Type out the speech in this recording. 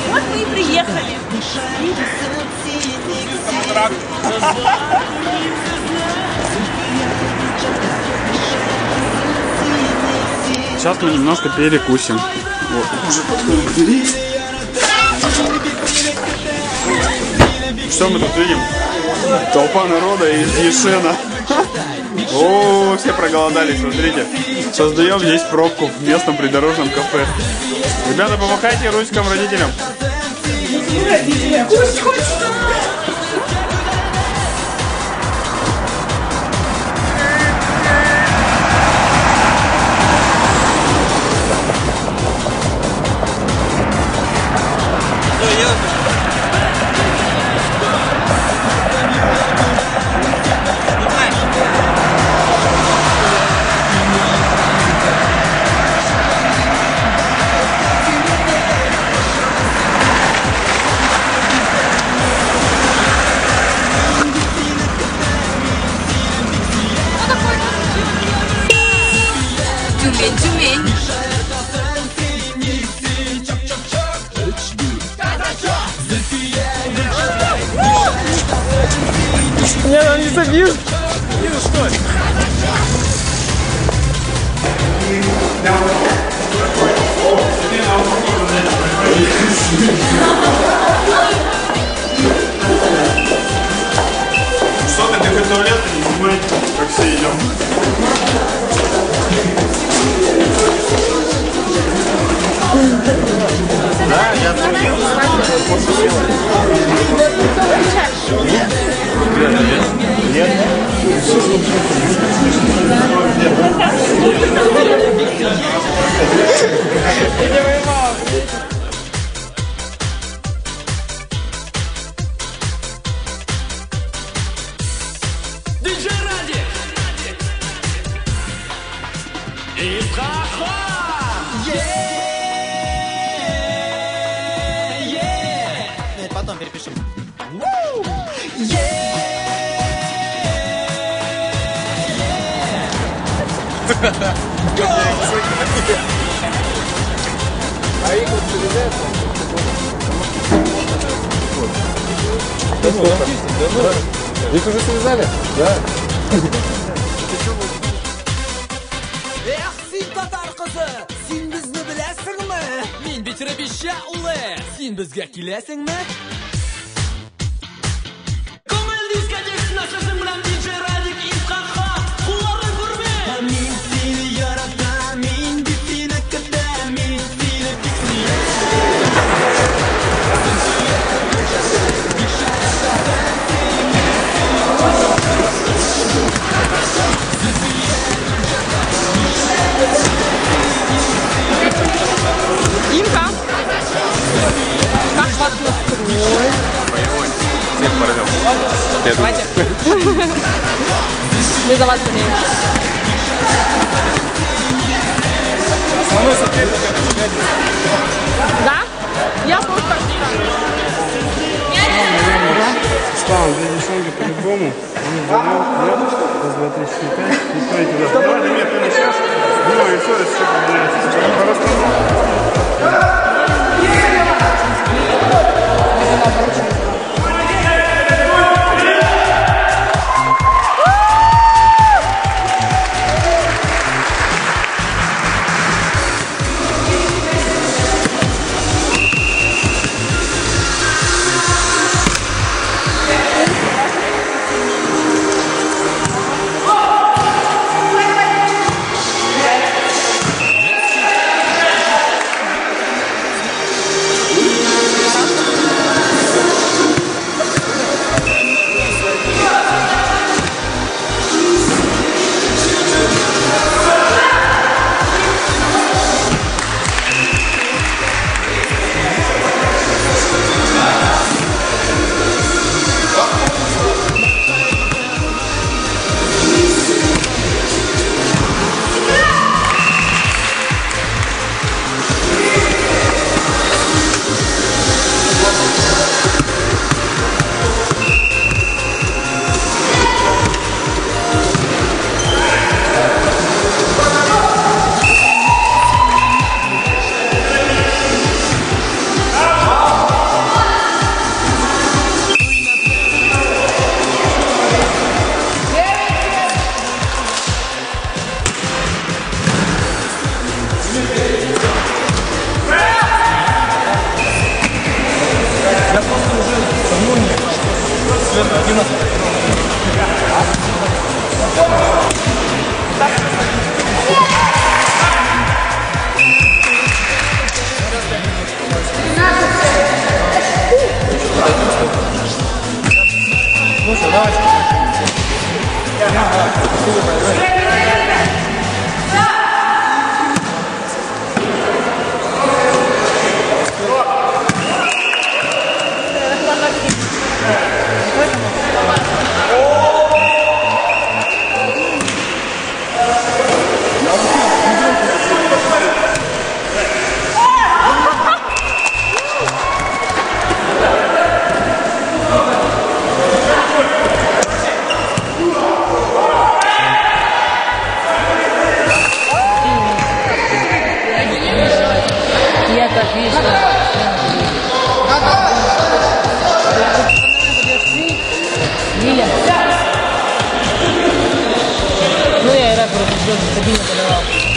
Вот мы и приехали. Сейчас мы немножко перекусим. Вот, уже подходим к двери. Что мы тут видим? Толпа народа из Ешена. О, все проголодались, смотрите. Создаем здесь пробку в местном придорожном кафе. Ребята, помахайте ручкам родителям. Кушать хочется. Тюмень. Нет, он не забьют. Что ты хоть туалет не снимай, как все идем. Да, я тоже. Потом перепишем. Их уже связали? Да. Син татар кызы, син безне беләсеңме? Мин битре бишә улы, син безгә киләсеңме? Күңел дискотекасына сезнең белән DJ Радик Исхакка кулларны күрмә. Мин сине яратам, мин бит сине көтәм, мин сине бик Имка. Как вас настроить? Боевой. Всех порвем. Давайте. Мы за вас болеем. Да? Я просто... Что, он две девчонки по-любому. Он вдвоем, нет? Раз, два, три, четыре, пять. И смотрите, да. Давай, нет, ты начнешь. Ну и все, если что, поменяется. Ну, я era, pero yo,